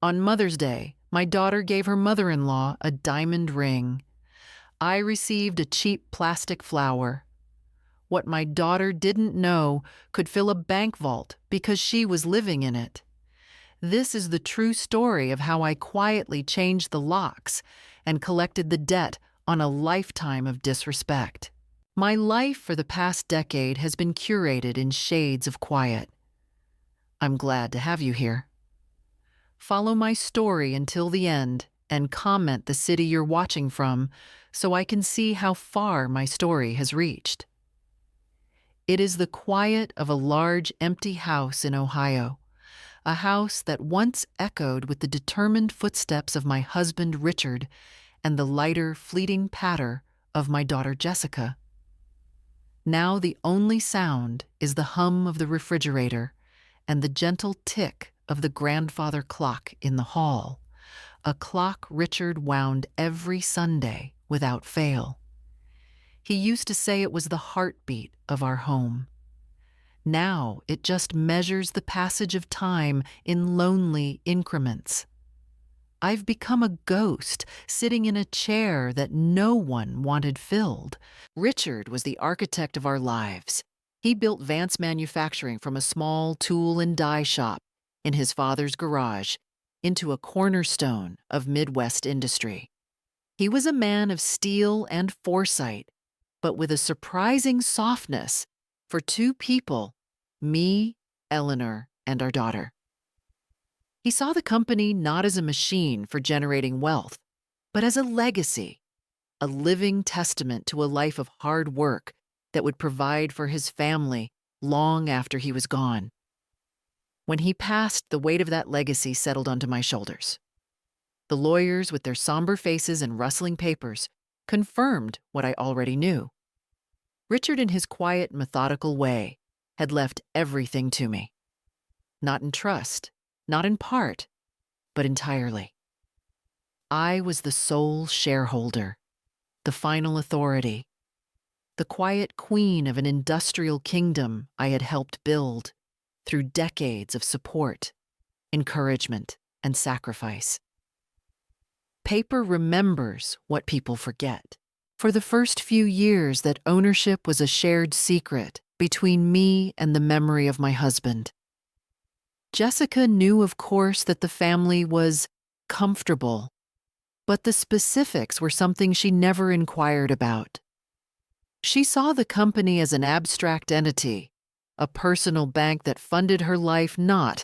On Mother's Day, my daughter gave her mother-in-law a diamond ring. I received a cheap plastic flower. What my daughter didn't know could fill a bank vault because she was living in it. This is the true story of how I quietly changed the locks and collected the debt on a lifetime of disrespect. My life for the past decade has been curated in shades of quiet. I'm glad to have you here. Follow my story until the end and comment the city you're watching from so I can see how far my story has reached. It is the quiet of a large empty house in Ohio, a house that once echoed with the determined footsteps of my husband Richard and the lighter, fleeting patter of my daughter Jessica. Now the only sound is the hum of the refrigerator and the gentle tick of the grandfather clock in the hall, a clock Richard wound every Sunday without fail. He used to say it was the heartbeat of our home. Now it just measures the passage of time in lonely increments. I've become a ghost sitting in a chair that no one wanted filled. Richard was the architect of our lives. He built Vance Manufacturing from a small tool and die shop in his father's garage into a cornerstone of Midwest industry. He was a man of steel and foresight, but with a surprising softness for two people, me, Eleanor, and our daughter. He saw the company not as a machine for generating wealth, but as a legacy, a living testament to a life of hard work that would provide for his family long after he was gone. When he passed, the weight of that legacy settled onto my shoulders. The lawyers, with their somber faces and rustling papers, confirmed what I already knew. Richard, in his quiet, methodical way, had left everything to me. Not in trust, not in part, but entirely. I was the sole shareholder, the final authority, the quiet queen of an industrial kingdom I had helped build through decades of support, encouragement, and sacrifice. Paper remembers what people forget. For the first few years, that ownership was a shared secret between me and the memory of my husband. Jessica knew, of course, that the family was comfortable, but the specifics were something she never inquired about. She saw the company as an abstract entity, a personal bank that funded her life, not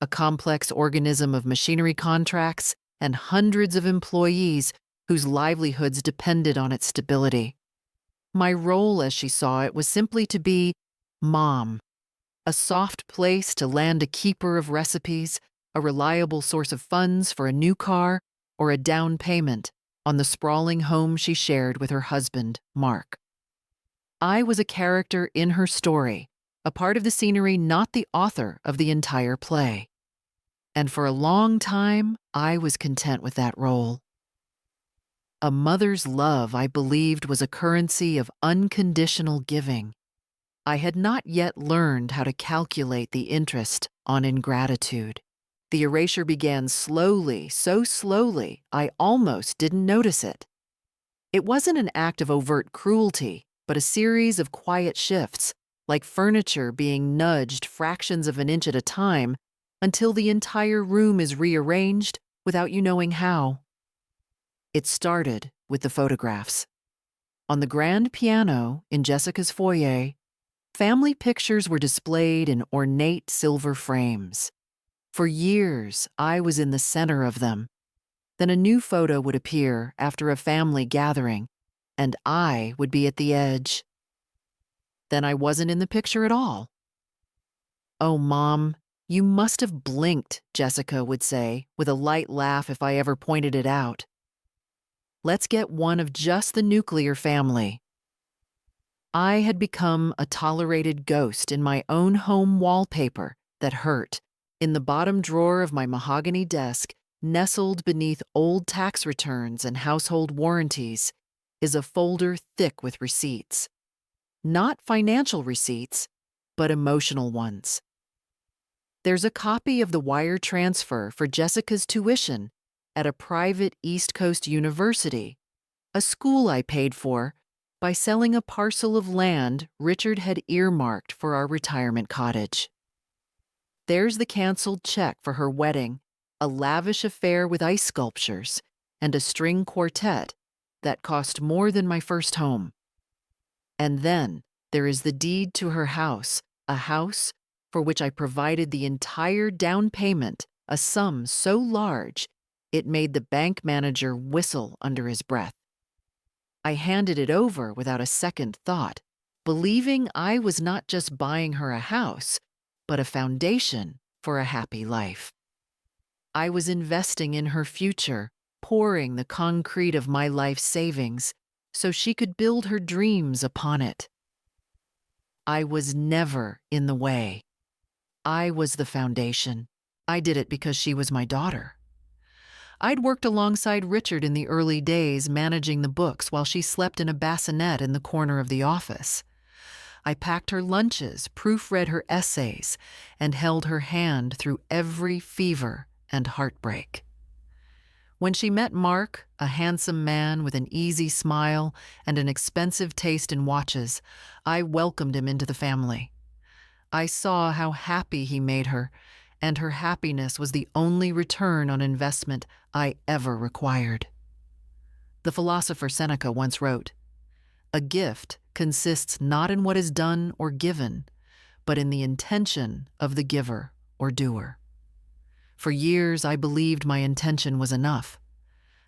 a complex organism of machinery contracts and hundreds of employees whose livelihoods depended on its stability. My role, as she saw it, was simply to be mom, a soft place to land a keeper of recipes, a reliable source of funds for a new car, or a down payment on the sprawling home she shared with her husband, Mark. I was a character in her story, a part of the scenery, not the author of the entire play. And for a long time, I was content with that role. A mother's love, I believed, was a currency of unconditional giving. I had not yet learned how to calculate the interest on ingratitude. The erasure began slowly, so slowly I almost didn't notice it. It wasn't an act of overt cruelty, but a series of quiet shifts, like furniture being nudged fractions of an inch at a time until the entire room is rearranged without you knowing how. It started with the photographs. On the grand piano in Jessica's foyer, family pictures were displayed in ornate silver frames. For years, I was in the center of them. Then a new photo would appear after a family gathering, and I would be at the edge. Then I wasn't in the picture at all. "Oh, Mom, you must have blinked," Jessica would say, with a light laugh if I ever pointed it out. "Let's get one of just the nuclear family." I had become a tolerated ghost in my own home wallpaper that hurt. In the bottom drawer of my mahogany desk, nestled beneath old tax returns and household warranties, is a folder thick with receipts. Not financial receipts, but emotional ones. There's a copy of the wire transfer for Jessica's tuition at a private East Coast university, a school I paid for by selling a parcel of land Richard had earmarked for our retirement cottage. There's the canceled check for her wedding, a lavish affair with ice sculptures, and a string quartet that cost more than my first home. And then there is the deed to her house, a house for which I provided the entire down payment, a sum so large it made the bank manager whistle under his breath. I handed it over without a second thought, believing I was not just buying her a house, but a foundation for a happy life. I was investing in her future, pouring the concrete of my life savings so she could build her dreams upon it. I was never in the way. I was the foundation. I did it because she was my daughter. I'd worked alongside Richard in the early days, managing the books while she slept in a bassinet in the corner of the office. I packed her lunches, proofread her essays, and held her hand through every fever and heartbreak. When she met Mark, a handsome man with an easy smile and an expensive taste in watches, I welcomed him into the family. I saw how happy he made her, and her happiness was the only return on investment I ever required. The philosopher Seneca once wrote, "A gift consists not in what is done or given, but in the intention of the giver or doer." For years, I believed my intention was enough.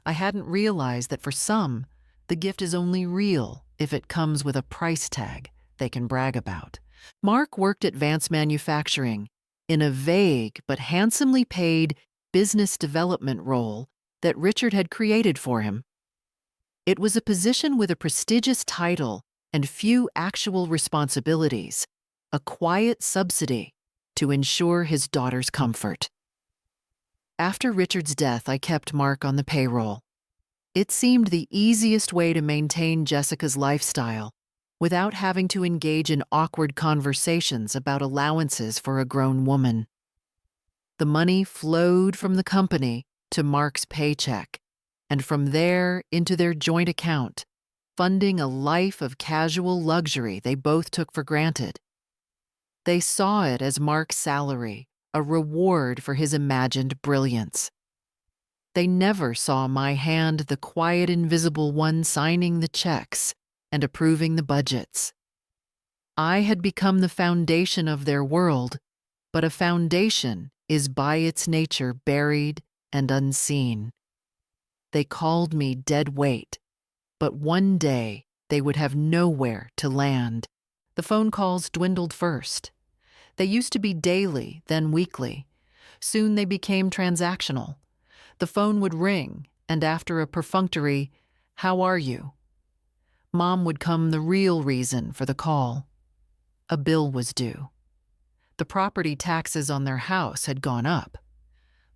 I hadn't realized that for some, the gift is only real if it comes with a price tag they can brag about. Mark worked at Vance Manufacturing in a vague but handsomely paid business development role that Richard had created for him. It was a position with a prestigious title and few actual responsibilities, a quiet subsidy to ensure his daughter's comfort. After Richard's death, I kept Mark on the payroll. It seemed the easiest way to maintain Jessica's lifestyle without having to engage in awkward conversations about allowances for a grown woman. The money flowed from the company to Mark's paycheck, and from there into their joint account, funding a life of casual luxury they both took for granted. They saw it as Mark's salary, a reward for his imagined brilliance. They never saw my hand, the quiet, invisible one, signing the checks and approving the budgets. I had become the foundation of their world, but a foundation is by its nature buried and unseen. They called me dead weight, but one day they would have nowhere to land. The phone calls dwindled first. They used to be daily, then weekly. Soon they became transactional. The phone would ring, and after a perfunctory, "How are you?" Mom would come the real reason for the call. A bill was due. The property taxes on their house had gone up.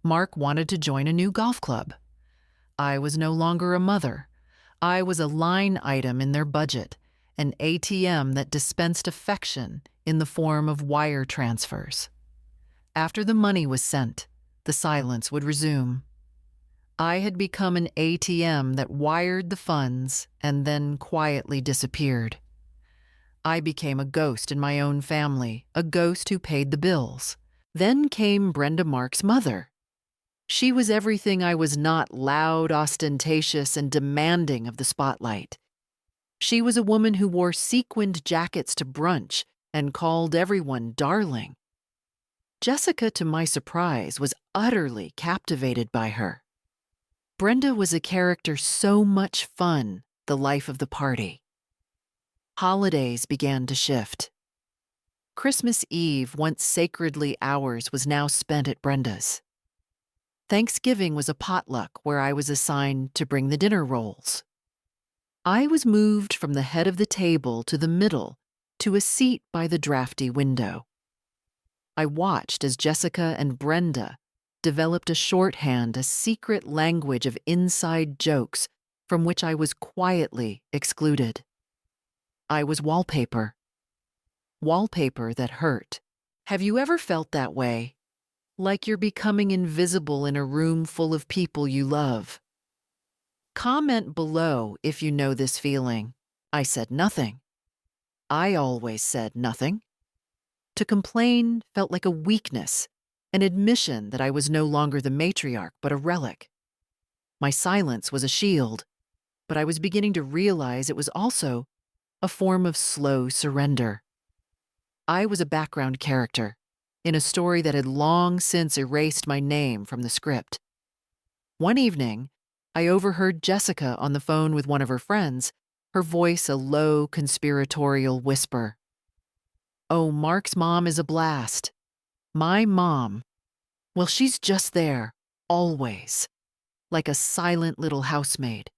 Mark wanted to join a new golf club. I was no longer a mother. I was a line item in their budget, an ATM that dispensed affection in the form of wire transfers. After the money was sent, the silence would resume. I had become an ATM that wired the funds and then quietly disappeared. I became a ghost in my own family, a ghost who paid the bills. Then came Brenda Mark's mother. She was everything I was not: loud, ostentatious, and demanding of the spotlight. She was a woman who wore sequined jackets to brunch and called everyone darling. Jessica, to my surprise, was utterly captivated by her. Brenda was a character so much fun, the life of the party. Holidays began to shift. Christmas Eve, once sacredly ours, was now spent at Brenda's. Thanksgiving was a potluck where I was assigned to bring the dinner rolls. I was moved from the head of the table to the middle to a seat by the drafty window. I watched as Jessica and Brenda developed a shorthand, a secret language of inside jokes from which I was quietly excluded. I was wallpaper. Wallpaper that hurt. Have you ever felt that way? like you're becoming invisible in a room full of people you love. Comment below if you know this feeling. I said nothing. I always said nothing. To complain felt like a weakness, an admission that I was no longer the matriarch but a relic. My silence was a shield, but I was beginning to realize it was also a form of slow surrender. I was a background character in a story that had long since erased my name from the script. One evening, I overheard Jessica on the phone with one of her friends, her voice a low, conspiratorial whisper. "Oh, Mark's mom is a blast. My mom, well, she's just there, always, like a silent little housemaid."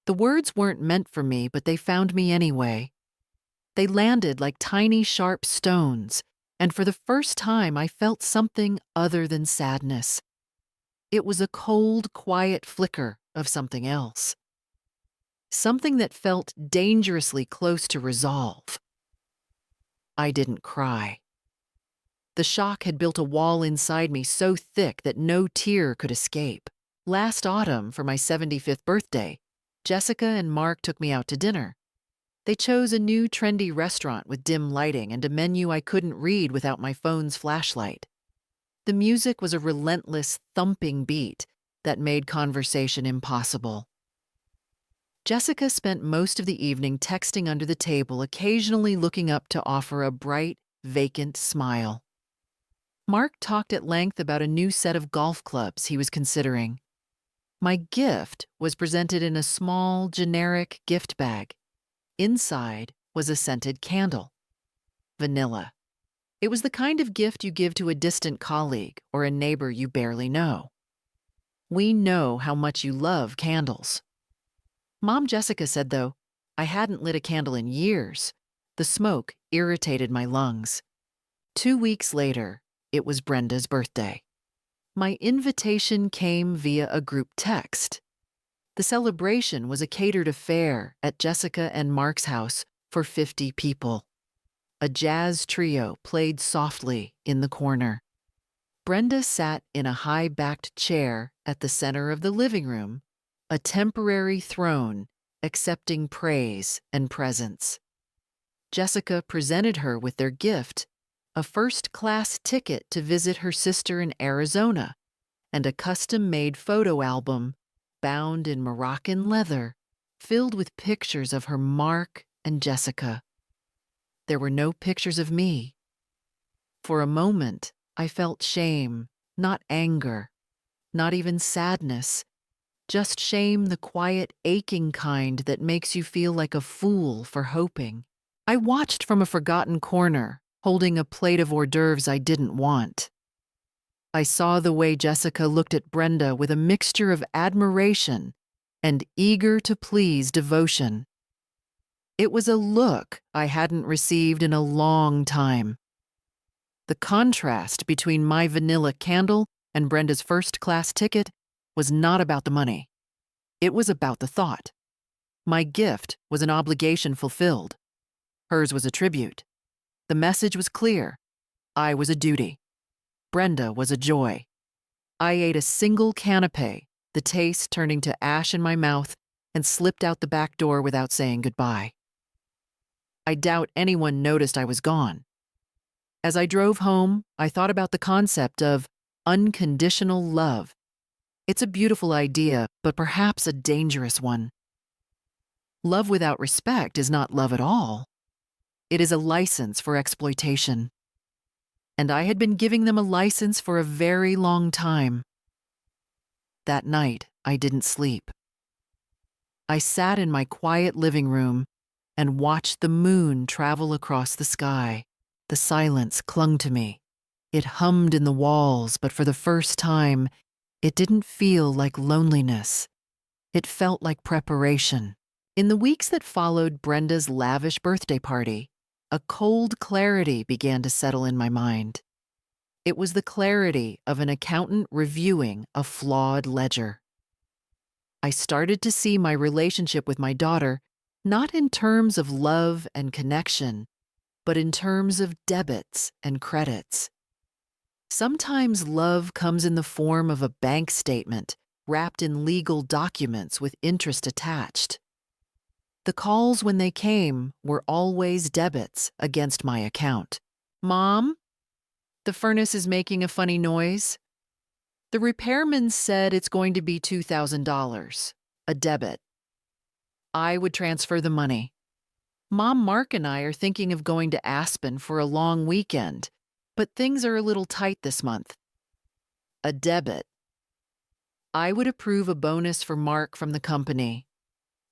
The words weren't meant for me, but they found me anyway. They landed like tiny, sharp stones, and for the first time I felt something other than sadness. It was a cold, quiet flicker of something else. Something that felt dangerously close to resolve. I didn't cry. The shock had built a wall inside me so thick that no tear could escape. Last autumn, for my 75th birthday, Jessica and Mark took me out to dinner. They chose a new trendy restaurant with dim lighting and a menu I couldn't read without my phone's flashlight. The music was a relentless, thumping beat that made conversation impossible. Jessica spent most of the evening texting under the table, occasionally looking up to offer a bright, vacant smile. Mark talked at length about a new set of golf clubs he was considering. My gift was presented in a small, generic gift bag. Inside was a scented candle. Vanilla. It was the kind of gift you give to a distant colleague or a neighbor you barely know. We know how much you love candles. Mom Jessica said, though, I hadn't lit a candle in years. The smoke irritated my lungs. 2 weeks later, it was Brenda's birthday. My invitation came via a group text. The celebration was a catered affair at Jessica and Mark's house for 50 people. A jazz trio played softly in the corner. Brenda sat in a high-backed chair at the center of the living room, a temporary throne accepting praise and presents. Jessica presented her with their gift, a first-class ticket to visit her sister in Arizona, and a custom-made photo album bound in Moroccan leather, filled with pictures of her Mark and Jessica. There were no pictures of me. For a moment, I felt shame, not anger, not even sadness, just shame, the quiet, aching kind that makes you feel like a fool for hoping. I watched from a forgotten corner, holding a plate of hors d'oeuvres I didn't want. I saw the way Jessica looked at Brenda with a mixture of admiration and eager-to-please devotion. It was a look I hadn't received in a long time. The contrast between my vanilla candle and Brenda's first-class ticket was not about the money. It was about the thought. My gift was an obligation fulfilled. Hers was a tribute. The message was clear. I was a duty. Brenda was a joy. I ate a single canapé, the taste turning to ash in my mouth, and slipped out the back door without saying goodbye. I doubt anyone noticed I was gone. As I drove home, I thought about the concept of unconditional love. It's a beautiful idea, but perhaps a dangerous one. Love without respect is not love at all. It is a license for exploitation. And I had been giving them a license for a very long time. That night, I didn't sleep. I sat in my quiet living room and watched the moon travel across the sky. The silence clung to me. It hummed in the walls, but for the first time, it didn't feel like loneliness. It felt like preparation. In the weeks that followed Brenda's lavish birthday party, a cold clarity began to settle in my mind. It was the clarity of an accountant reviewing a flawed ledger. I started to see my relationship with my daughter not in terms of love and connection, but in terms of debits and credits. Sometimes love comes in the form of a bank statement wrapped in legal documents with interest attached. The calls, when they came, were always debits against my account. Mom, the furnace is making a funny noise. The repairman said it's going to be $2,000, a debit. I would transfer the money. Mom, Mark, and I are thinking of going to Aspen for a long weekend, but things are a little tight this month. A debit. I would approve a bonus for Mark from the company.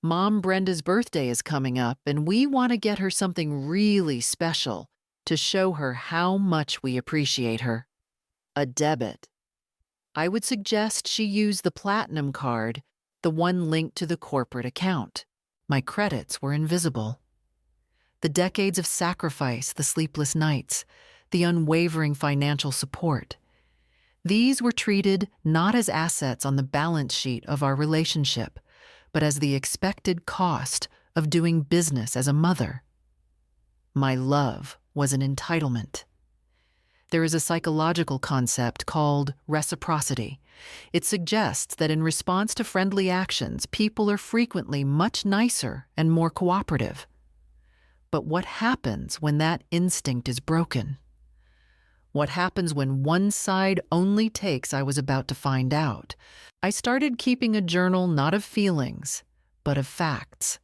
Mom, Brenda's birthday is coming up, and we want to get her something really special to show her how much we appreciate her. A debit. I would suggest she use the Platinum card, the one linked to the corporate account. My credits were invisible. The decades of sacrifice, the sleepless nights, the unwavering financial support. These were treated not as assets on the balance sheet of our relationship, but as the expected cost of doing business as a mother. My love was an entitlement. There is a psychological concept called reciprocity. It suggests that in response to friendly actions, people are frequently much nicer and more cooperative. But what happens when that instinct is broken? What happens when one side only takes? I was about to find out. I started keeping a journal not of feelings, but of facts.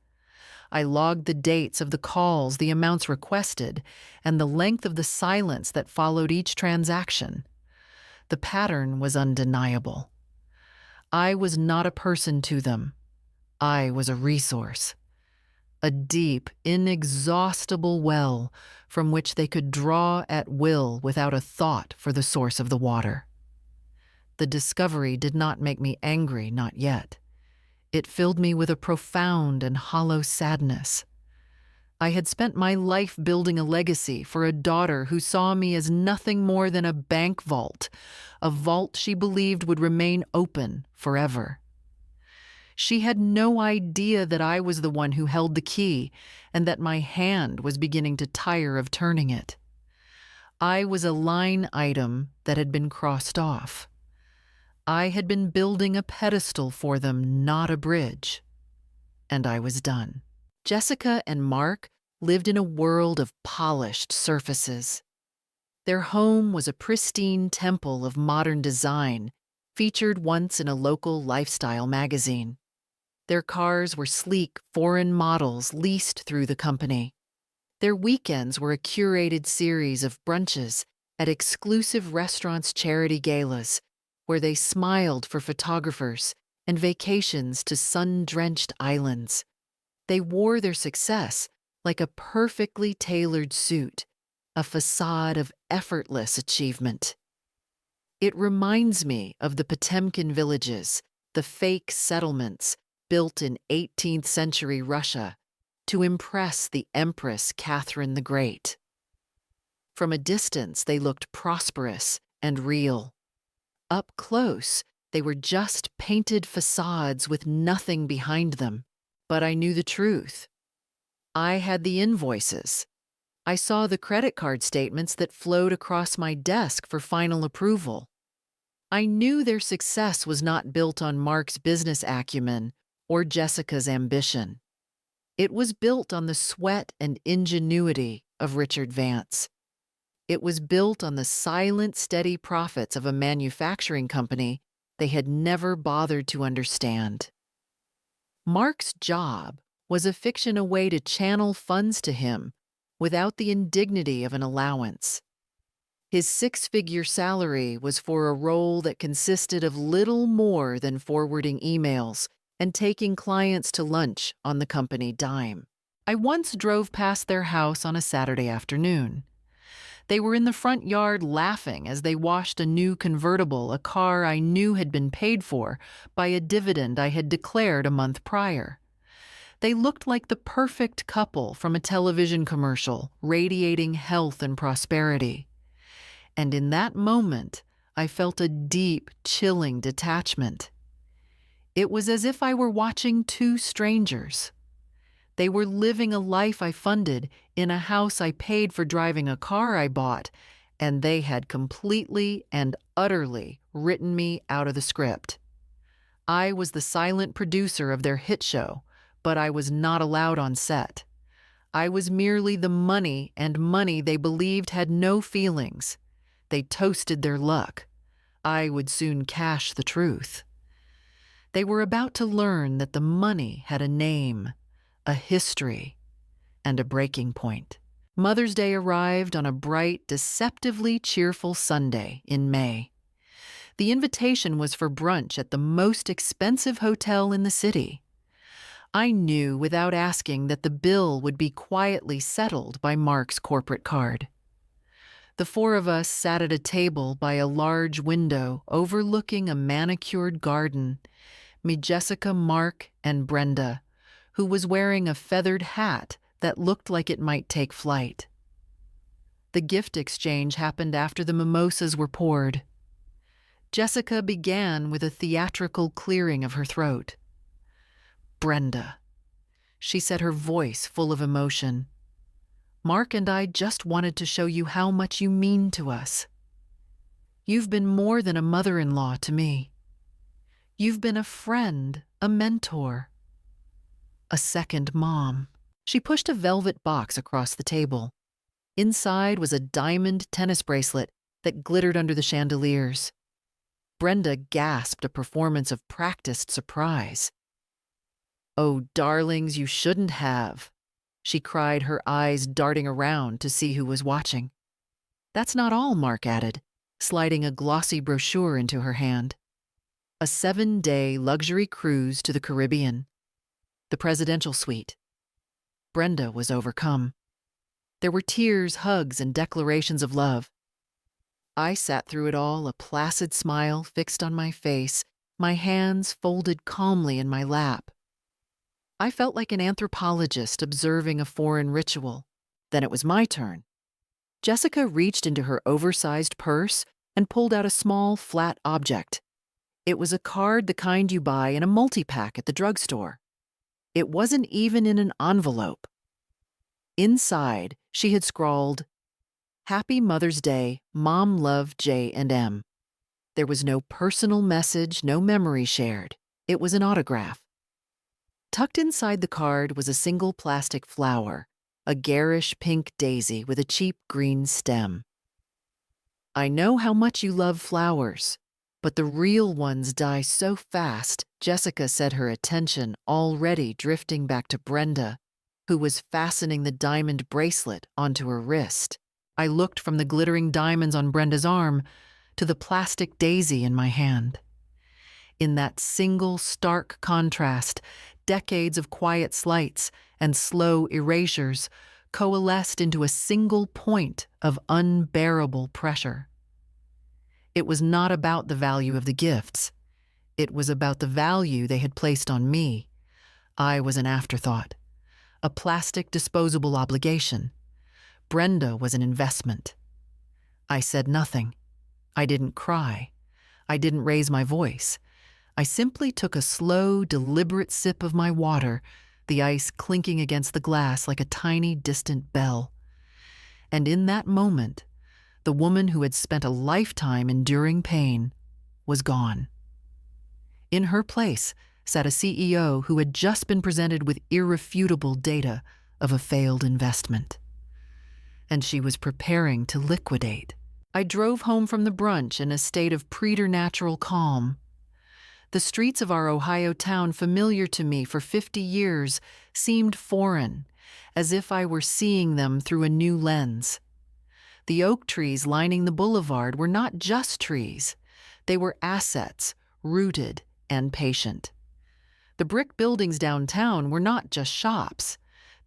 I logged the dates of the calls, the amounts requested, and the length of the silence that followed each transaction. The pattern was undeniable. I was not a person to them. I was a resource. A deep, inexhaustible well from which they could draw at will without a thought for the source of the water. The discovery did not make me angry, not yet. It filled me with a profound and hollow sadness. I had spent my life building a legacy for a daughter who saw me as nothing more than a bank vault, a vault she believed would remain open forever. She had no idea that I was the one who held the key and that my hand was beginning to tire of turning it. I was a line item that had been crossed off. I had been building a pedestal for them, not a bridge. And I was done. Jessica and Mark lived in a world of polished surfaces. Their home was a pristine temple of modern design, featured once in a local lifestyle magazine. Their cars were sleek foreign models leased through the company. Their weekends were a curated series of brunches at exclusive restaurants' charity galas, where they smiled for photographers, and vacations to sun-drenched islands. They wore their success like a perfectly tailored suit, a facade of effortless achievement. It reminds me of the Potemkin villages, the fake settlements built in 18th century Russia to impress the Empress Catherine the Great. From a distance, they looked prosperous and real. Up close, they were just painted facades with nothing behind them. But I knew the truth. I had the invoices. I saw the credit card statements that flowed across my desk for final approval. I knew their success was not built on Mark's business acumen or Jessica's ambition. It was built on the sweat and ingenuity of Richard Vance. It was built on the silent, steady profits of a manufacturing company they had never bothered to understand. Mark's job was a fiction, a way to channel funds to him without the indignity of an allowance. His six-figure salary was for a role that consisted of little more than forwarding emails and taking clients to lunch on the company dime. I once drove past their house on a Saturday afternoon. They were in the front yard laughing as they washed a new convertible, a car I knew had been paid for by a dividend I had declared a month prior. They looked like the perfect couple from a television commercial, radiating health and prosperity. And in that moment, I felt a deep, chilling detachment. It was as if I were watching two strangers. They were living a life I funded in a house I paid for driving a car I bought, and they had completely and utterly written me out of the script. I was the silent producer of their hit show, but I was not allowed on set. I was merely the money, and money they believed had no feelings. They toasted their luck. I would soon cash the truth. They were about to learn that the money had a name, a history, and a breaking point. Mother's Day arrived on a bright, deceptively cheerful Sunday in May. The invitation was for brunch at the most expensive hotel in the city. I knew without asking that the bill would be quietly settled by Mark's corporate card. The four of us sat at a table by a large window overlooking a manicured garden. Me, Jessica, Mark, and Brenda, who was wearing a feathered hat that looked like it might take flight. The gift exchange happened after the mimosas were poured. Jessica began with a theatrical clearing of her throat. "Brenda," she said, her voice full of emotion. "Mark and I just wanted to show you how much you mean to us. You've been more than a mother-in-law to me. You've been a friend, a mentor, a second mom." She pushed a velvet box across the table. Inside was a diamond tennis bracelet that glittered under the chandeliers. Brenda gasped a performance of practiced surprise. "Oh, darlings, you shouldn't have," she cried, her eyes darting around to see who was watching. "That's not all," Mark added, sliding a glossy brochure into her hand. A 7-day luxury cruise to the Caribbean. The presidential suite. Brenda was overcome. There were tears, hugs, and declarations of love. I sat through it all, a placid smile fixed on my face, my hands folded calmly in my lap. I felt like an anthropologist observing a foreign ritual. Then it was my turn. Jessica reached into her oversized purse and pulled out a small, flat object. It was a card, the kind you buy in a multi-pack at the drugstore. It wasn't even in an envelope. Inside, she had scrawled, "Happy Mother's Day, Mom Love J&M." There was no personal message, no memory shared. It was an autograph. Tucked inside the card was a single plastic flower, a garish pink daisy with a cheap green stem. "I know how much you love flowers, but the real ones die so fast," Jessica said, her attention already drifting back to Brenda, who was fastening the diamond bracelet onto her wrist. I looked from the glittering diamonds on Brenda's arm to the plastic daisy in my hand. In that single stark contrast, decades of quiet slights and slow erasures coalesced into a single point of unbearable pressure. It was not about the value of the gifts. It was about the value they had placed on me. I was an afterthought, a plastic disposable obligation. Brenda was an investment. I said nothing. I didn't cry. I didn't raise my voice. I simply took a slow, deliberate sip of my water, the ice clinking against the glass like a tiny, distant bell. And in that moment, the woman who had spent a lifetime enduring pain was gone. In her place sat a CEO who had just been presented with irrefutable data of a failed investment. And she was preparing to liquidate. I drove home from the brunch in a state of preternatural calm. The streets of our Ohio town, familiar to me for 50 years, seemed foreign, as if I were seeing them through a new lens. The oak trees lining the boulevard were not just trees. They were assets, rooted and patient. The brick buildings downtown were not just shops.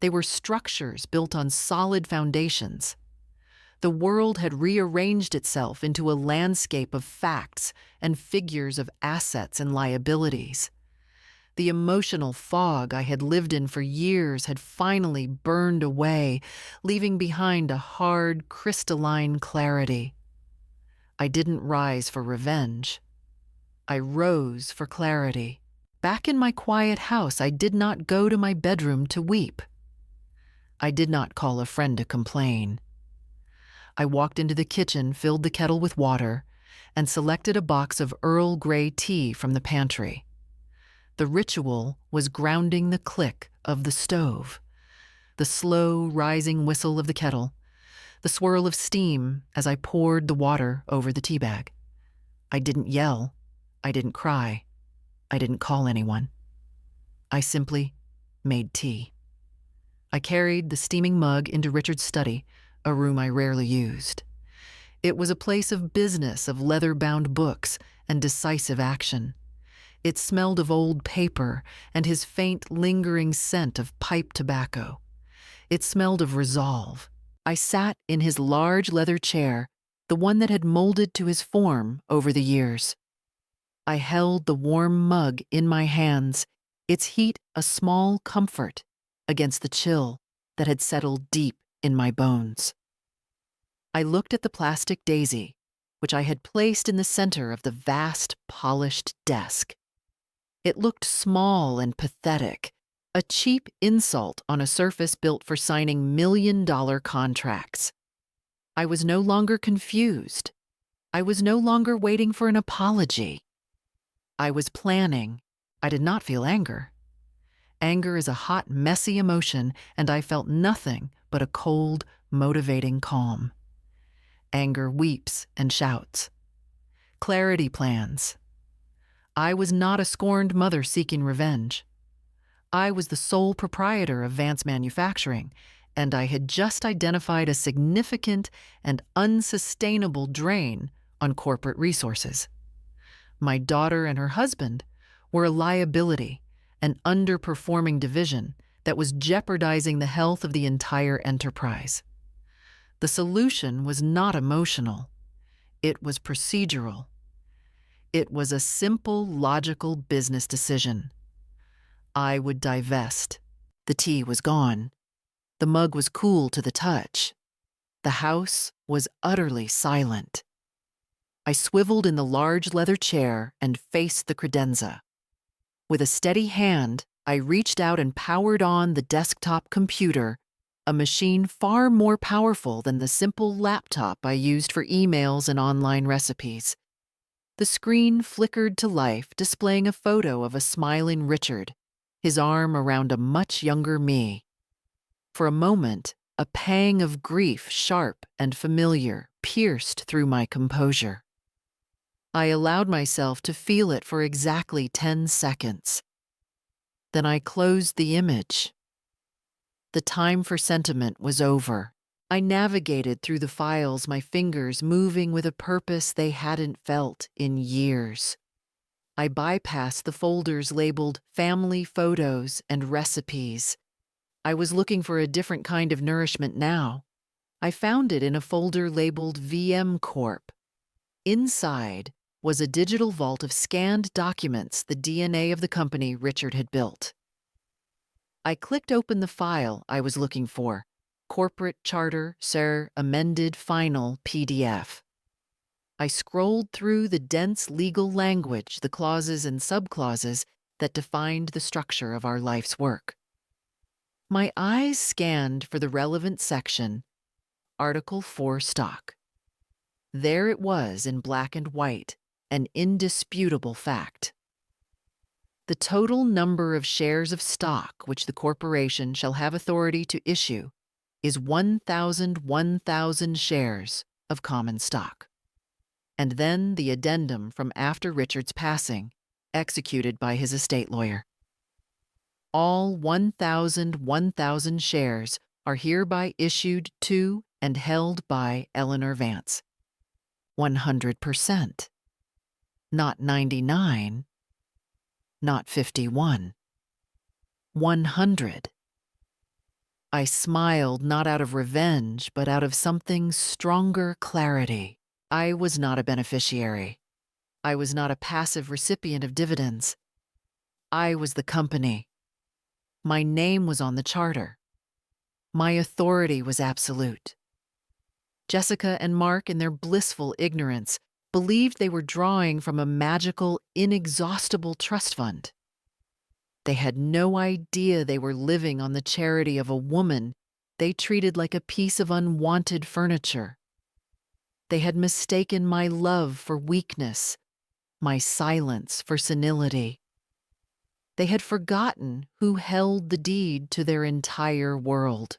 They were structures built on solid foundations. The world had rearranged itself into a landscape of facts and figures of assets and liabilities. The emotional fog I had lived in for years had finally burned away, leaving behind a hard, crystalline clarity. I didn't rise for revenge. I rose for clarity. Back in my quiet house, I did not go to my bedroom to weep. I did not call a friend to complain. I walked into the kitchen, filled the kettle with water, and selected a box of Earl Grey tea from the pantry. The ritual was grounding the click of the stove, the slow rising whistle of the kettle, the swirl of steam as I poured the water over the tea bag. I didn't yell. I didn't cry. I didn't call anyone. I simply made tea. I carried the steaming mug into Richard's study, a room I rarely used. It was a place of business, of leather-bound books, and decisive action. It smelled of old paper and his faint, lingering scent of pipe tobacco. It smelled of resolve. I sat in his large leather chair, the one that had molded to his form over the years. I held the warm mug in my hands, its heat a small comfort against the chill that had settled deep in my bones. I looked at the plastic daisy, which I had placed in the center of the vast, polished desk. It looked small and pathetic, a cheap insult on a surface built for signing million-dollar contracts. I was no longer confused. I was no longer waiting for an apology. I was planning. I did not feel anger. Anger is a hot, messy emotion, and I felt nothing but a cold, motivating calm. Anger weeps and shouts. Clarity plans. I was not a scorned mother seeking revenge. I was the sole proprietor of Vance Manufacturing, and I had just identified a significant and unsustainable drain on corporate resources. My daughter and her husband were a liability, an underperforming division that was jeopardizing the health of the entire enterprise. The solution was not emotional. It was procedural. It was a simple, logical business decision. I would divest. The tea was gone. The mug was cool to the touch. The house was utterly silent. I swiveled in the large leather chair and faced the credenza. With a steady hand, I reached out and powered on the desktop computer, a machine far more powerful than the simple laptop I used for emails and online recipes. The screen flickered to life, displaying a photo of a smiling Richard, his arm around a much younger me. For a moment, a pang of grief, sharp and familiar, pierced through my composure. I allowed myself to feel it for exactly 10 seconds. Then I closed the image. The time for sentiment was over. I navigated through the files, my fingers moving with a purpose they hadn't felt in years. I bypassed the folders labeled family photos and recipes. I was looking for a different kind of nourishment now. I found it in a folder labeled VM Corp. Inside was a digital vault of scanned documents, the DNA of the company Richard had built. I clicked open the file I was looking for, Corporate Charter, Sir, Amended Final PDF. I scrolled through the dense legal language, the clauses and subclauses that defined the structure of our life's work. My eyes scanned for the relevant section, Article 4 Stock. There it was in black and white, an indisputable fact. The total number of shares of stock which the corporation shall have authority to issue is 1,000 shares of common stock. And then the addendum from after Richard's passing, executed by his estate lawyer. All 1,000 shares are hereby issued to and held by Eleanor Vance. 100%. Not 99. Not 51. 100. I smiled not out of revenge, but out of something stronger clarity. I was not a beneficiary. I was not a passive recipient of dividends. I was the company. My name was on the charter. My authority was absolute. Jessica and Mark, in their blissful ignorance, believed they were drawing from a magical, inexhaustible trust fund. They had no idea they were living on the charity of a woman they treated like a piece of unwanted furniture. They had mistaken my love for weakness, my silence for senility. They had forgotten who held the deed to their entire world.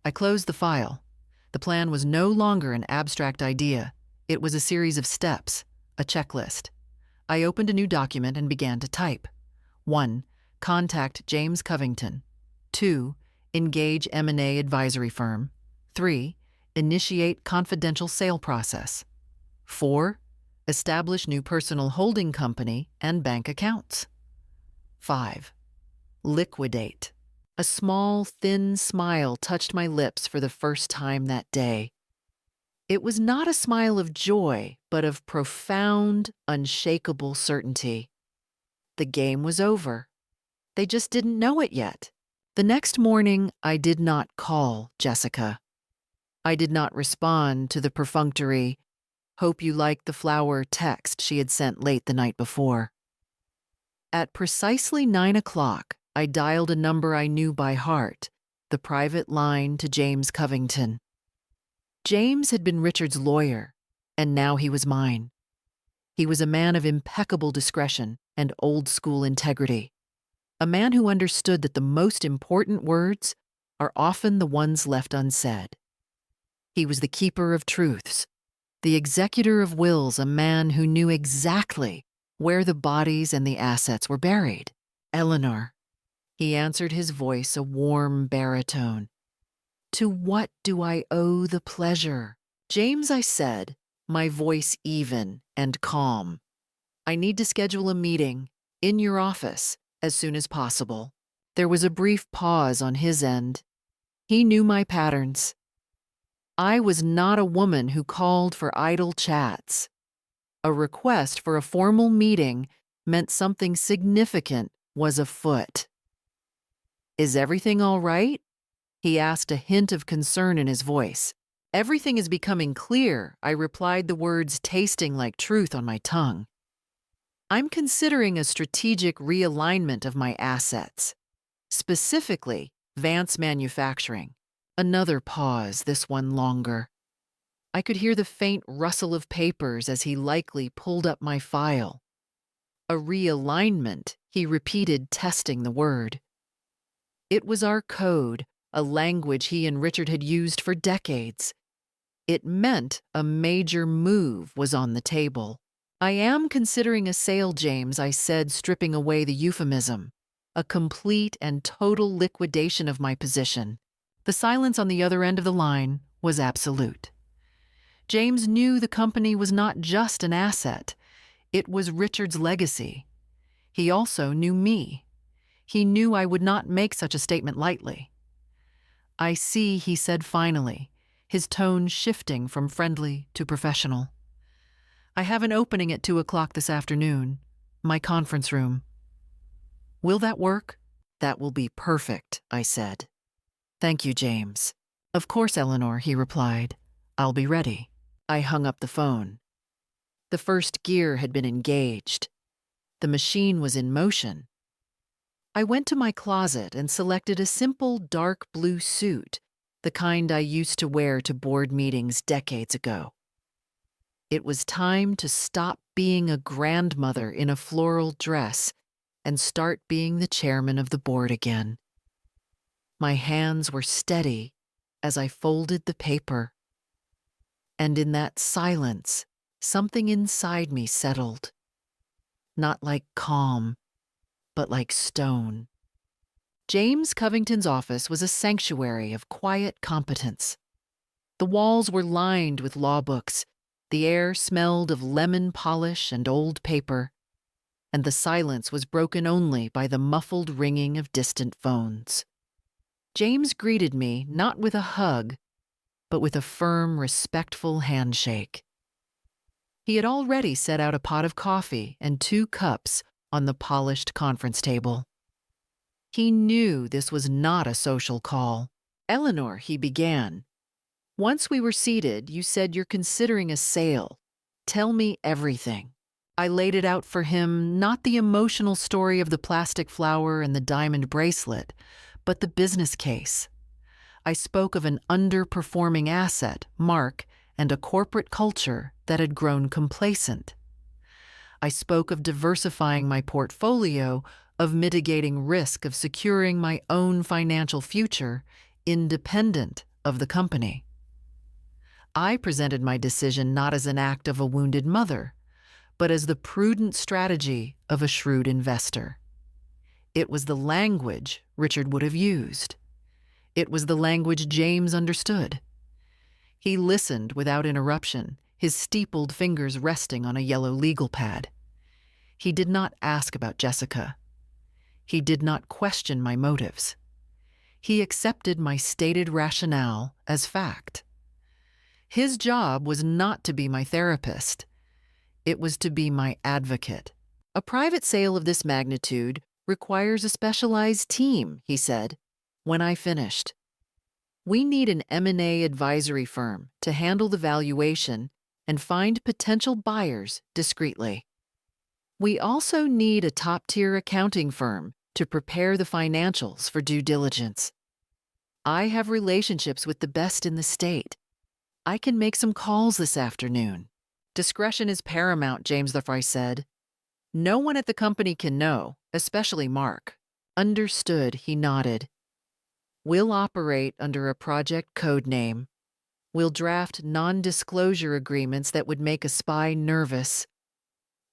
I closed the file. The plan was no longer an abstract idea. It was a series of steps, a checklist. I opened a new document and began to type. 1. Contact James Covington. 2. Engage M&A advisory firm. 3. Initiate confidential sale process. 4. Establish new personal holding company and bank accounts. 5. Liquidate. A small, thin smile touched my lips for the first time that day. It was not a smile of joy, but of profound, unshakable certainty. The game was over. They just didn't know it yet. The next morning, I did not call Jessica. I did not respond to the perfunctory, "Hope you like the flower" text she had sent late the night before. At precisely 9 o'clock, I dialed a number I knew by heart, the private line to James Covington. James had been Richard's lawyer, and now he was mine. He was a man of impeccable discretion and old-school integrity, a man who understood that the most important words are often the ones left unsaid. He was the keeper of truths, the executor of wills, a man who knew exactly where the bodies and the assets were buried. "Eleanor," he answered, his voice a warm baritone. "To what do I owe the pleasure?" "James," I said, my voice even and calm. "I need to schedule a meeting in your office as soon as possible." There was a brief pause on his end. He knew my patterns. I was not a woman who called for idle chats. A request for a formal meeting meant something significant was afoot. "Is everything all right?" he asked, a hint of concern in his voice. "Everything is becoming clear," I replied, the words tasting like truth on my tongue. "I'm considering a strategic realignment of my assets, specifically Vance Manufacturing." Another pause, this one longer. I could hear the faint rustle of papers as he likely pulled up my file. "A realignment," he repeated, testing the word. It was our code, a language he and Richard had used for decades. It meant a major move was on the table. "I am considering a sale, James," I said, stripping away the euphemism. "A complete and total liquidation of my position." The silence on the other end of the line was absolute. James knew the company was not just an asset. It was Richard's legacy. He also knew me. He knew I would not make such a statement lightly. "I see," he said finally, his tone shifting from friendly to professional. "I have an opening at 2 o'clock this afternoon. My conference room." "Will that work?" "That will be perfect," I said. "Thank you, James." "Of course, Eleanor," he replied. "I'll be ready." I hung up the phone. The first gear had been engaged. The machine was in motion. I went to my closet and selected a simple dark blue suit, the kind I used to wear to board meetings decades ago. It was time to stop being a grandmother in a floral dress and start being the chairman of the board again. My hands were steady as I folded the paper. And in that silence, something inside me settled. Not like calm, but like stone. James Covington's office was a sanctuary of quiet competence. The walls were lined with law books, the air smelled of lemon polish and old paper, and the silence was broken only by the muffled ringing of distant phones. James greeted me not with a hug, but with a firm, respectful handshake. He had already set out a pot of coffee and 2 cups on the polished conference table. He knew this was not a social call. "Eleanor," he began, "once we were seated, you said you're considering a sale. Tell me everything." I laid it out for him, not the emotional story of the plastic flower and the diamond bracelet, but the business case. I spoke of an underperforming asset, Mark, and a corporate culture that had grown complacent. I spoke of diversifying my portfolio, of mitigating risk, of securing my own financial future, independent of the company. I presented my decision not as an act of a wounded mother, but as the prudent strategy of a shrewd investor. It was the language Richard would have used. It was the language James understood. He listened without interruption, his steepled fingers resting on a yellow legal pad. He did not ask about Jessica. He did not question my motives. He accepted my stated rationale as fact. His job was not to be my therapist. It was to be my advocate. A private sale of this magnitude requires a specialized team, he said, when I finished. We need an M&A advisory firm to handle the valuation and find potential buyers discreetly. We also need a top-tier accounting firm to prepare the financials for due diligence. I have relationships with the best in the state. I can make some calls this afternoon. Discretion is paramount, James the Fry said. No one at the company can know, especially Mark. Understood, he nodded. We'll operate under a project code name. We'll draft non-disclosure agreements that would make a spy nervous.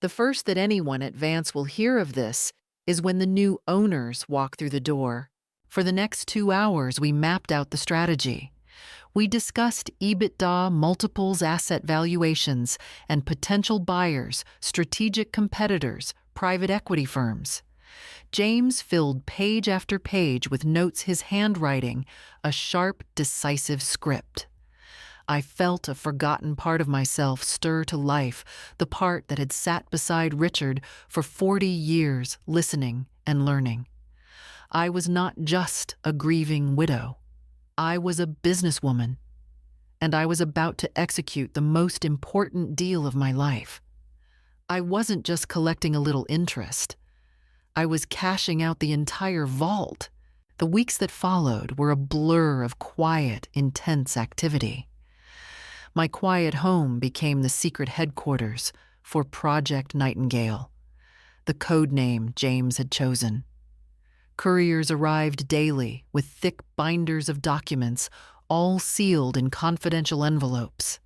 The first that anyone at Vance will hear of this is when the new owners walk through the door. For the next 2 hours, we mapped out the strategy. We discussed EBITDA multiples, asset valuations, and potential buyers, strategic competitors, private equity firms. James filled page after page with notes, his handwriting, a sharp, decisive script. I felt a forgotten part of myself stir to life, the part that had sat beside Richard for 40 years, listening and learning. I was not just a grieving widow. I was a businesswoman, and I was about to execute the most important deal of my life. I wasn't just collecting a little interest. I was cashing out the entire vault. The weeks that followed were a blur of quiet, intense activity. My quiet home became the secret headquarters for Project Nightingale, the code name James had chosen. Couriers arrived daily with thick binders of documents, all sealed in confidential envelopes.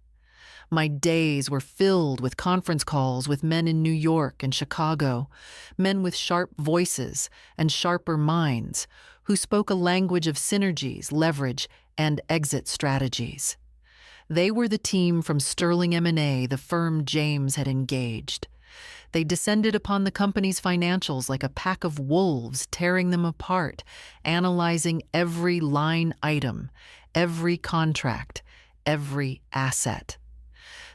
My days were filled with conference calls with men in New York and Chicago, men with sharp voices and sharper minds who spoke a language of synergies, leverage, and exit strategies. They were the team from Sterling M&A, the firm James had engaged. They descended upon the company's financials like a pack of wolves, tearing them apart, analyzing every line item, every contract, every asset.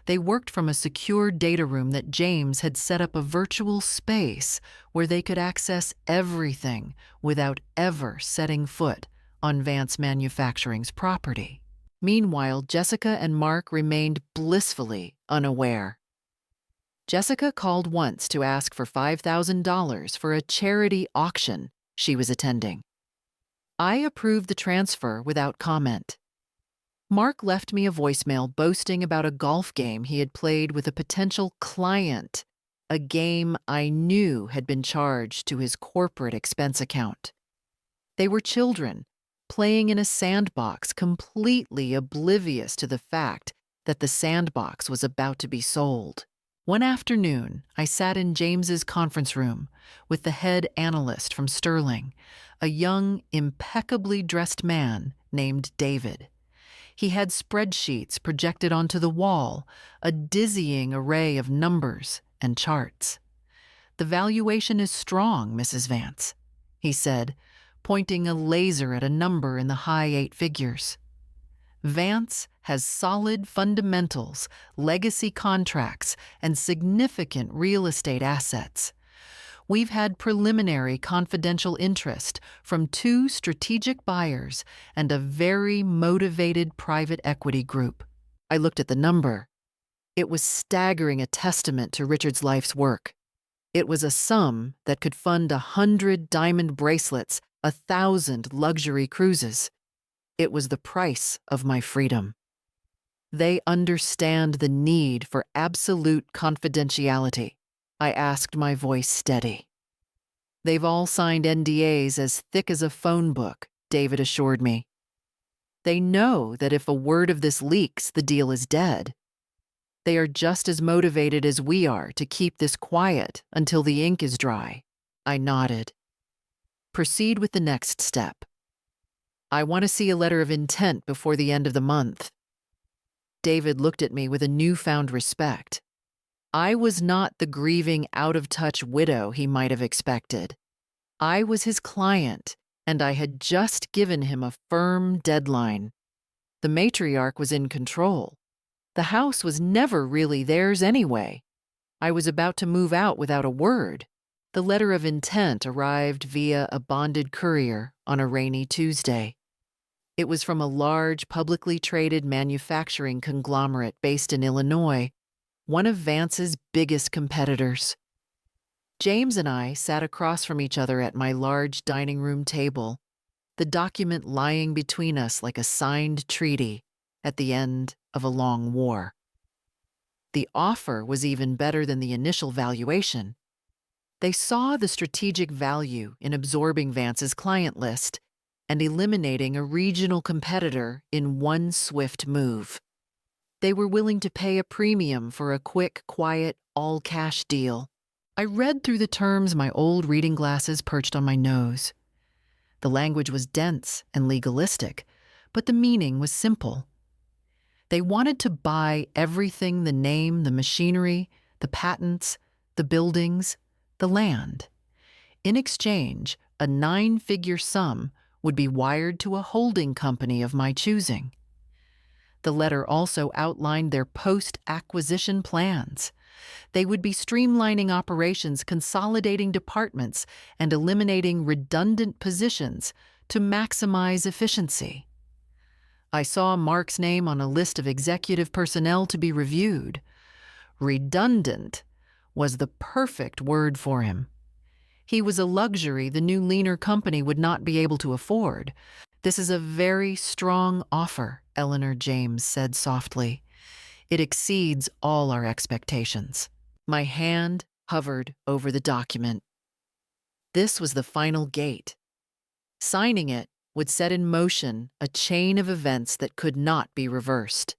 They worked from a secure data room that James had set up, a virtual space where they could access everything without ever setting foot on Vance Manufacturing's property. Meanwhile, Jessica and Mark remained blissfully unaware. Jessica called once to ask for $5,000 for a charity auction she was attending. I approved the transfer without comment. Mark left me a voicemail boasting about a golf game he had played with a potential client, a game I knew had been charged to his corporate expense account. They were children, playing in a sandbox, completely oblivious to the fact that the sandbox was about to be sold. One afternoon, I sat in James's conference room with the head analyst from Sterling, a young, impeccably dressed man named David. He had spreadsheets projected onto the wall, a dizzying array of numbers and charts. "The valuation is strong, Mrs. Vance," he said, pointing a laser at a number in the high 8 figures. "Vance has solid fundamentals, legacy contracts, and significant real estate assets. We've had preliminary confidential interest from 2 strategic buyers and a very motivated private equity group." I looked at the number. It was staggering, a testament to Richard's life's work. It was a sum that could fund 100 diamond bracelets, 1,000 luxury cruises. It was the price of my freedom. They understand the need for absolute confidentiality. I asked, my voice steady. They've all signed NDAs as thick as a phone book, David assured me. They know that if a word of this leaks, the deal is dead. They are just as motivated as we are to keep this quiet until the ink is dry. I nodded. Proceed with the next step. I want to see a letter of intent before the end of the month. David looked at me with a newfound respect. I was not the grieving, out-of-touch widow he might have expected. I was his client, and I had just given him a firm deadline. The matriarch was in control. The house was never really theirs anyway. I was about to move out without a word. The letter of intent arrived via a bonded courier on a rainy Tuesday. It was from a large, publicly traded manufacturing conglomerate based in Illinois, one of Vance's biggest competitors. James and I sat across from each other at my large dining room table, the document lying between us like a signed treaty at the end of a long war. The offer was even better than the initial valuation. They saw the strategic value in absorbing Vance's client list and eliminating a regional competitor in one swift move. They were willing to pay a premium for a quick, quiet, all-cash deal. I read through the terms, my old reading glasses perched on my nose. The language was dense and legalistic, but the meaning was simple. They wanted to buy everything: the name, the machinery, the patents, the buildings, the land. In exchange, a 9-figure sum would be wired to a holding company of my choosing. The letter also outlined their post-acquisition plans. They would be streamlining operations, consolidating departments, and eliminating redundant positions to maximize efficiency. I saw Mark's name on a list of executive personnel to be reviewed. Redundant was the perfect word for him. He was a luxury the new, leaner company would not be able to afford. "This is a very strong offer," Eleanor James said softly. "It exceeds all our expectations." My hand hovered over the document. This was the final gate. Signing it would set in motion a chain of events that could not be reversed.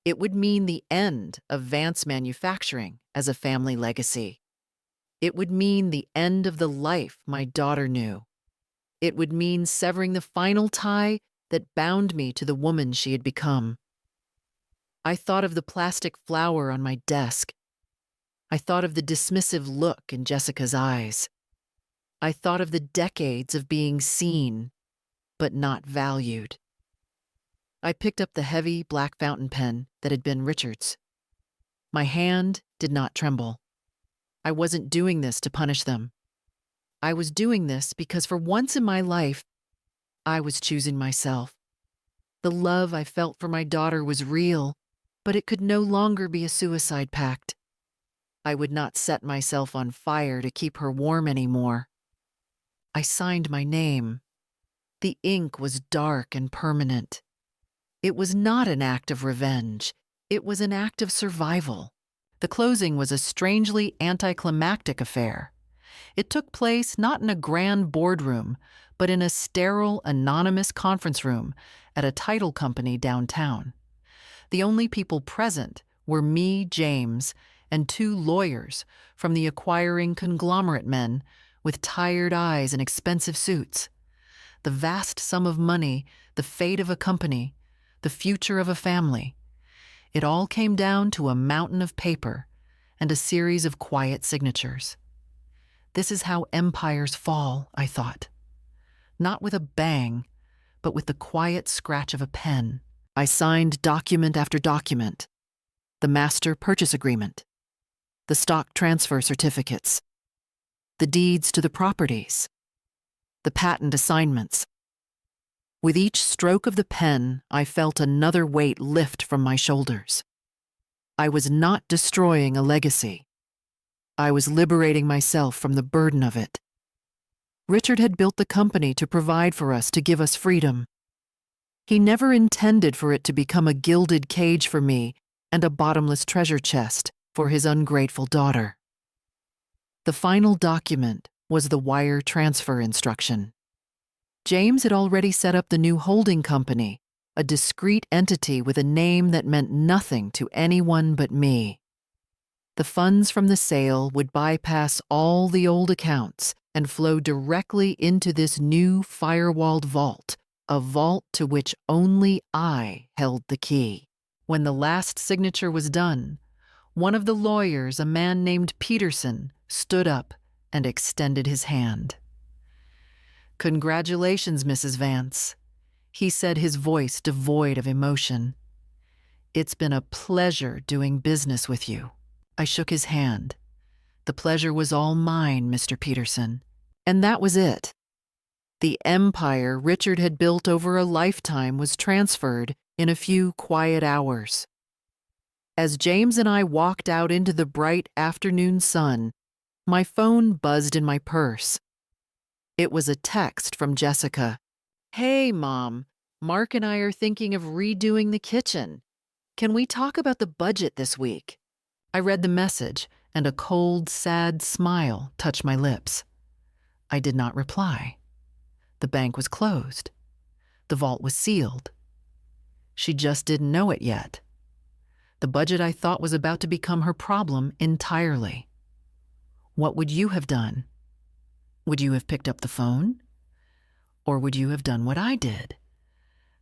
It would mean the end of Vance Manufacturing as a family legacy. It would mean the end of the life my daughter knew. It would mean severing the final tie that bound me to the woman she had become. I thought of the plastic flower on my desk. I thought of the dismissive look in Jessica's eyes. I thought of the decades of being seen, but not valued. I picked up the heavy black fountain pen that had been Richard's. My hand did not tremble. I wasn't doing this to punish them. I was doing this because for once in my life, I was choosing myself. The love I felt for my daughter was real, but it could no longer be a suicide pact. I would not set myself on fire to keep her warm anymore. I signed my name. The ink was dark and permanent. It was not an act of revenge. It was an act of survival. The closing was a strangely anticlimactic affair. It took place not in a grand boardroom, but in a sterile, anonymous conference room at a title company downtown. The only people present were me, James, and 2 lawyers from the acquiring conglomerate men with tired eyes and expensive suits. The vast sum of money, the fate of a company, the future of a family. It all came down to a mountain of paper and a series of quiet signatures. This is how empires fall, I thought. Not with a bang, but with the quiet scratch of a pen. I signed document after document. The master purchase agreement, the stock transfer certificates, the deeds to the properties, the patent assignments. With each stroke of the pen, I felt another weight lift from my shoulders. I was not destroying a legacy. I was liberating myself from the burden of it. Richard had built the company to provide for us, to give us freedom. He never intended for it to become a gilded cage for me and a bottomless treasure chest for his ungrateful daughter. The final document was the wire transfer instruction. James had already set up the new holding company, a discrete entity with a name that meant nothing to anyone but me. The funds from the sale would bypass all the old accounts and flow directly into this new firewalled vault, a vault to which only I held the key. When the last signature was done, one of the lawyers, a man named Peterson, stood up and extended his hand. "Congratulations, Mrs. Vance," he said, his voice devoid of emotion. "It's been a pleasure doing business with you." I shook his hand. "The pleasure was all mine, Mr. Peterson." And that was it. The empire Richard had built over a lifetime was transferred in a few quiet hours. As James and I walked out into the bright afternoon sun, my phone buzzed in my purse. It was a text from Jessica. "Hey, Mom, Mark and I are thinking of redoing the kitchen. Can we talk about the budget this week?" I read the message, and a cold, sad smile touched my lips. I did not reply. The bank was closed. The vault was sealed. She just didn't know it yet. The budget I thought was about to become her problem entirely. What would you have done? Would you have picked up the phone? Or would you have done what I did?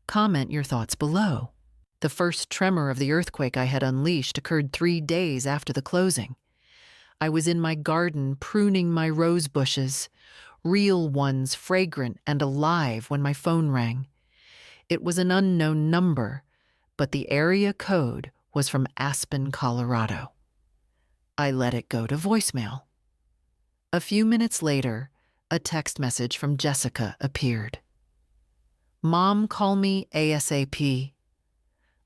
Comment your thoughts below. The first tremor of the earthquake I had unleashed occurred 3 days after the closing. I was in my garden pruning my rose bushes, real ones fragrant and alive, when my phone rang. It was an unknown number, but the area code was from Aspen, Colorado. I let it go to voicemail. A few minutes later, a text message from Jessica appeared. "Mom, call me ASAP.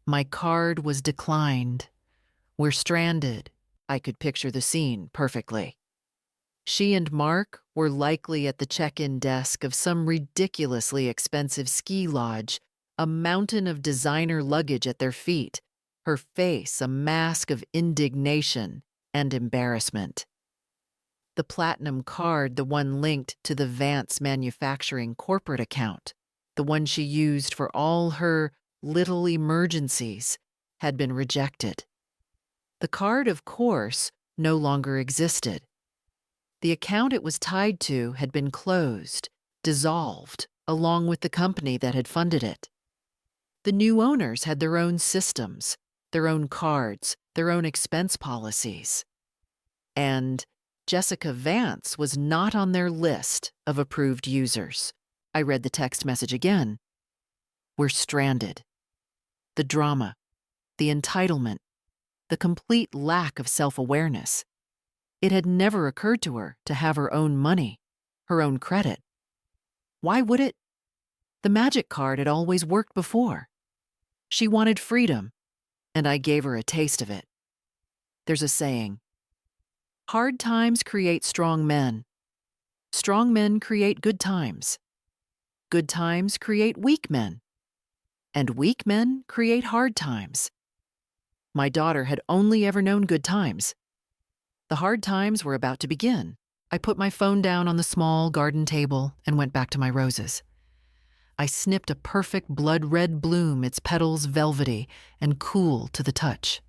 My card was declined. We're stranded." I could picture the scene perfectly. She and Mark were likely at the check-in desk of some ridiculously expensive ski lodge, a mountain of designer luggage at their feet, her face a mask of indignation and embarrassment. The platinum card, the one linked to the Vance Manufacturing corporate account, the one she used for all her little emergencies, had been rejected. The card, of course, no longer existed. The account it was tied to had been closed, dissolved, along with the company that had funded it. The new owners had their own systems, their own cards, their own expense policies. And Jessica Vance was not on their list of approved users. I read the text message again. We're stranded. The drama, the entitlement, the complete lack of self-awareness. It had never occurred to her to have her own money, her own credit. Why would it? The magic card had always worked before. She wanted freedom, and I gave her a taste of it. There's a saying, hard times create strong men. Strong men create good times. Good times create weak men. And weak men create hard times. My daughter had only ever known good times. The hard times were about to begin. I put my phone down on the small garden table and went back to my roses. I snipped a perfect blood-red bloom, its petals velvety and cool to the touch.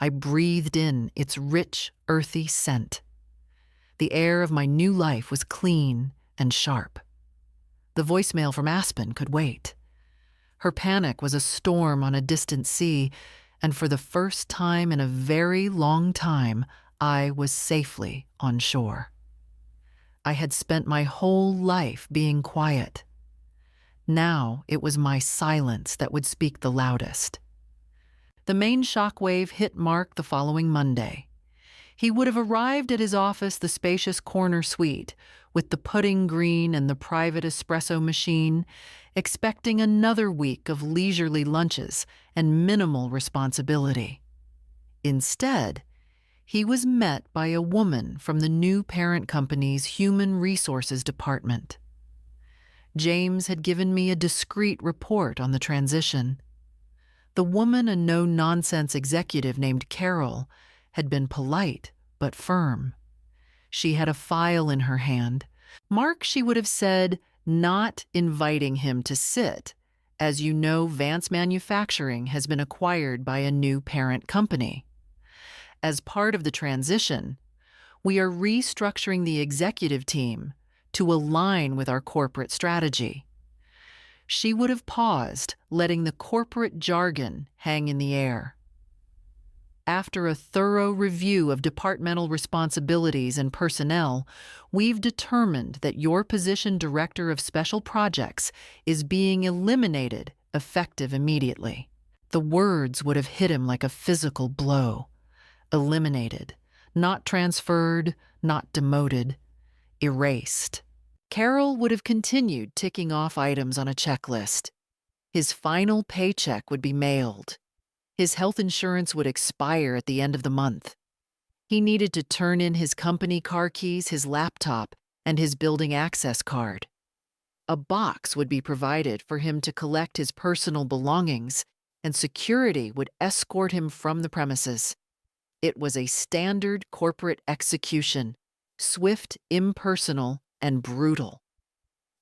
I breathed in its rich, earthy scent. The air of my new life was clean and sharp. The voicemail from Aspen could wait. Her panic was a storm on a distant sea, and for the first time in a very long time, I was safely on shore. I had spent my whole life being quiet. Now it was my silence that would speak the loudest. The main shockwave hit Mark the following Monday. He would have arrived at his office, the spacious corner suite, with the pudding green and the private espresso machine, expecting another week of leisurely lunches and minimal responsibility. Instead, he was met by a woman from the new parent company's human resources department. James had given me a discreet report on the transition. The woman, a no-nonsense executive named Carol, had been polite but firm. She had a file in her hand. Mark, she would have said, not inviting him to sit. As you know, Vance Manufacturing has been acquired by a new parent company. As part of the transition, we are restructuring the executive team to align with our corporate strategy. She would have paused, letting the corporate jargon hang in the air. After a thorough review of departmental responsibilities and personnel, we've determined that your position Director of Special Projects is being eliminated, effective immediately. The words would have hit him like a physical blow. Eliminated, not transferred, not demoted, erased. Carol would have continued ticking off items on a checklist. His final paycheck would be mailed. His health insurance would expire at the end of the month. He needed to turn in his company car keys, his laptop, and his building access card. A box would be provided for him to collect his personal belongings, and security would escort him from the premises. It was a standard corporate execution, swift, impersonal, and brutal.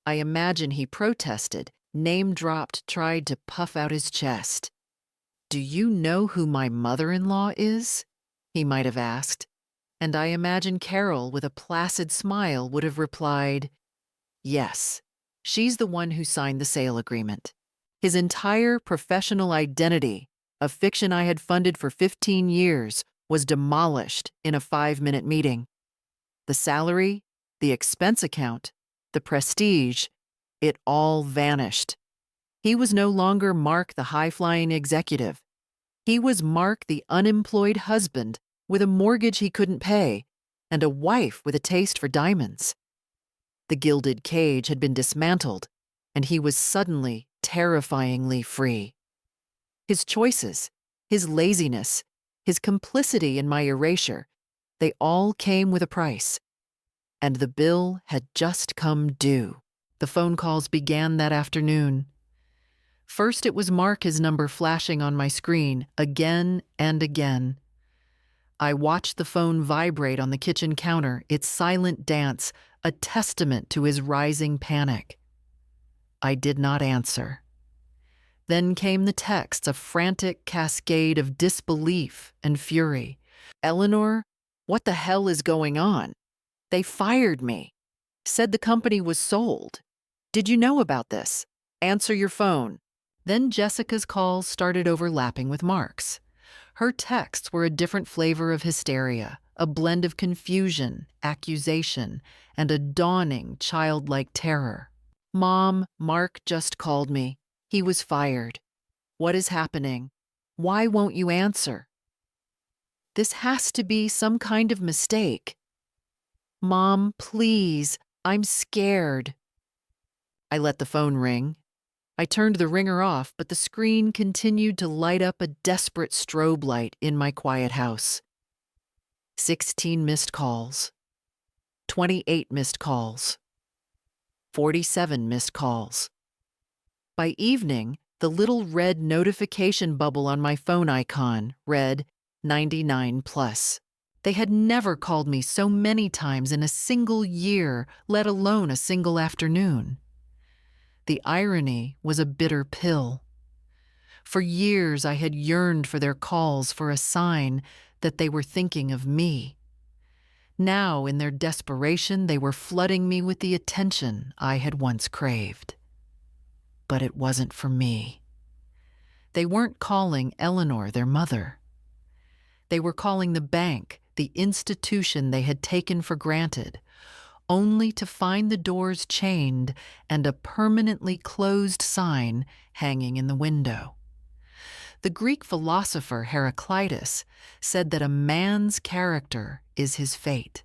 I imagine he protested, name-dropped, tried to puff out his chest. "Do you know who my mother-in-law is?" he might have asked, and I imagine Carol, with a placid smile, would have replied, "Yes, she's the one who signed the sale agreement." His entire professional identity, a fiction I had funded for 15 years, was demolished in a 5-minute meeting. The salary, the expense account, the prestige, it all vanished. He was no longer Mark the high-flying executive. He was Mark the unemployed husband with a mortgage he couldn't pay and a wife with a taste for diamonds. The gilded cage had been dismantled, and he was suddenly, terrifyingly free. His choices, his laziness, his complicity in my erasure, they all came with a price. And the bill had just come due. The phone calls began that afternoon. First, it was Mark, his number flashing on my screen, again and again. I watched the phone vibrate on the kitchen counter, its silent dance, a testament to his rising panic. I did not answer. Then came the texts, a frantic cascade of disbelief and fury. "Eleanor, what the hell is going on? They fired me. Said the company was sold. Did you know about this? Answer your phone." Then Jessica's calls started overlapping with Mark's. Her texts were a different flavor of hysteria, a blend of confusion, accusation, and a dawning, childlike terror. "Mom, Mark just called me. He was fired. What is happening? Why won't you answer? This has to be some kind of mistake. Mom, please, I'm scared." I let the phone ring. I turned the ringer off, but the screen continued to light up a desperate strobe light in my quiet house. 16 missed calls. 28 missed calls. 47 missed calls. By evening, the little red notification bubble on my phone icon read 99 plus. They had never called me so many times in a single year, let alone a single afternoon. The irony was a bitter pill. For years I had yearned for their calls, for a sign that they were thinking of me. Now, in their desperation, they were flooding me with the attention I had once craved. But it wasn't for me. They weren't calling Eleanor, their mother. They were calling the bank, the institution they had taken for granted, only to find the doors chained and a permanently closed sign hanging in the window. The Greek philosopher Heraclitus said that a man's character is his fate.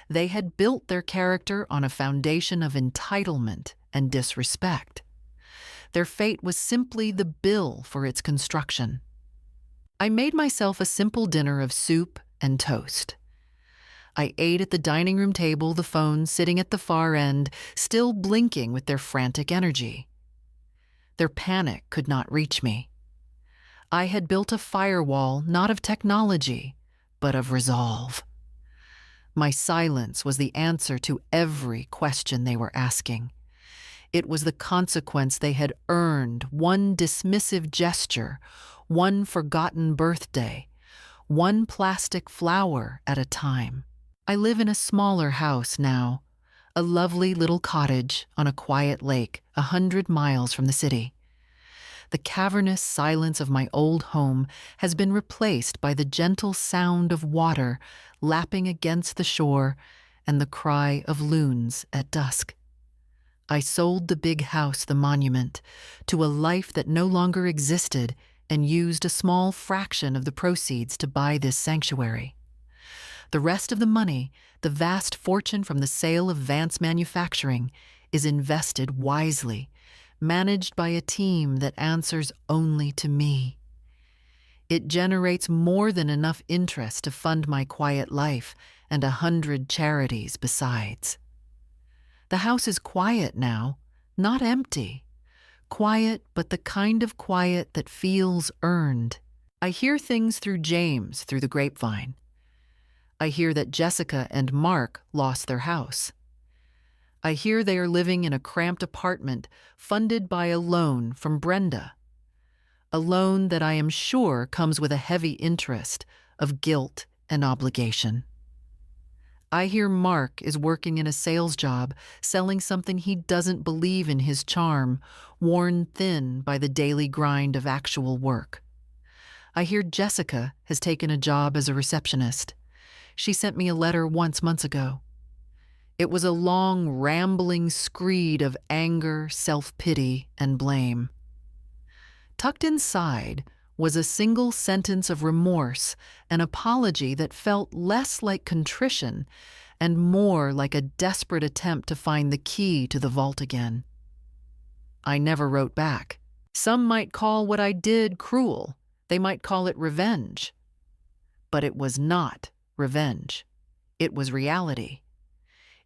They had built their character on a foundation of entitlement and disrespect. Their fate was simply the bill for its construction. I made myself a simple dinner of soup and toast. I ate at the dining room table, the phone sitting at the far end, still blinking with their frantic energy. Their panic could not reach me. I had built a firewall not of technology, but of resolve. My silence was the answer to every question they were asking. It was the consequence they had earned, one dismissive gesture, one forgotten birthday, one plastic flower at a time. I live in a smaller house now, a lovely little cottage on a quiet lake 100 miles from the city. The cavernous silence of my old home has been replaced by the gentle sound of water lapping against the shore and the cry of loons at dusk. I sold the big house, the monument, to a life that no longer existed and used a small fraction of the proceeds to buy this sanctuary. The rest of the money, the vast fortune from the sale of Vance Manufacturing, is invested wisely, managed by a team that answers only to me. It generates more than enough interest to fund my quiet life and 100 charities besides. The house is quiet now, not empty. Quiet, but the kind of quiet that feels earned. I hear things through James, through the grapevine. I hear that Jessica and Mark lost their house. I hear they are living in a cramped apartment funded by a loan from Brenda. A loan that I am sure comes with a heavy interest of guilt and obligation. I hear Mark is working in a sales job, selling something he doesn't believe in his charm, worn thin by the daily grind of actual work. I hear Jessica has taken a job as a receptionist. She sent me a letter months ago. It was a long, rambling screed of anger, self-pity, and blame. Tucked inside was a single sentence of remorse, an apology that felt less like contrition and more like a desperate attempt to find the key to the vault again. I never wrote back. Some might call what I did cruel. They might call it revenge. But it was not revenge. It was reality.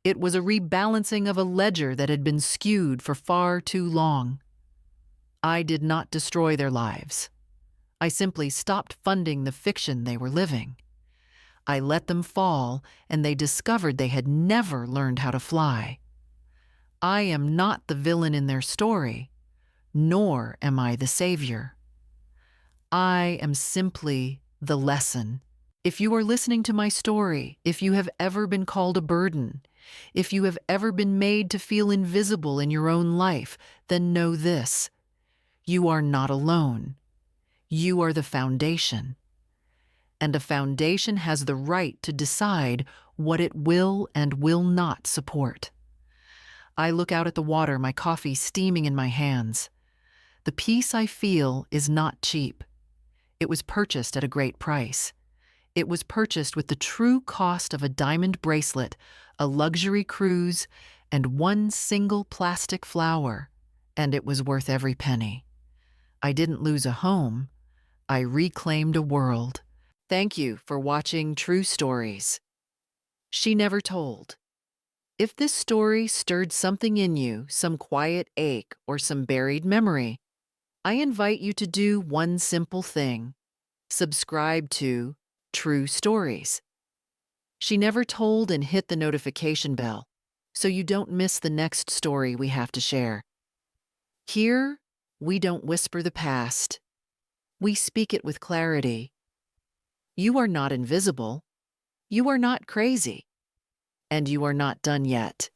It was a rebalancing of a ledger that had been skewed for far too long. I did not destroy their lives. I simply stopped funding the fiction they were living. I let them fall, and they discovered they had never learned how to fly. I am not the villain in their story, nor am I the savior. I am simply the lesson. If you are listening to my story, if you have ever been called a burden, if you have ever been made to feel invisible in your own life, then know this: you are not alone. You are the foundation. And a foundation has the right to decide what it will and will not support. I look out at the water, my coffee steaming in my hands. The peace I feel is not cheap. It was purchased at a great price. It was purchased with the true cost of a diamond bracelet, a luxury cruise, and one single plastic flower, and it was worth every penny. I didn't lose a home. I reclaimed a world. Thank you for watching True Stories. She Never Told. If this story stirred something in you, some quiet ache or some buried memory, I invite you to do one simple thing: subscribe to True Stories. She Never Told, and hit the notification bell so you don't miss the next story we have to share. Here, we don't whisper the past. We speak it with clarity. You are not invisible. You are not crazy. And you are not done yet.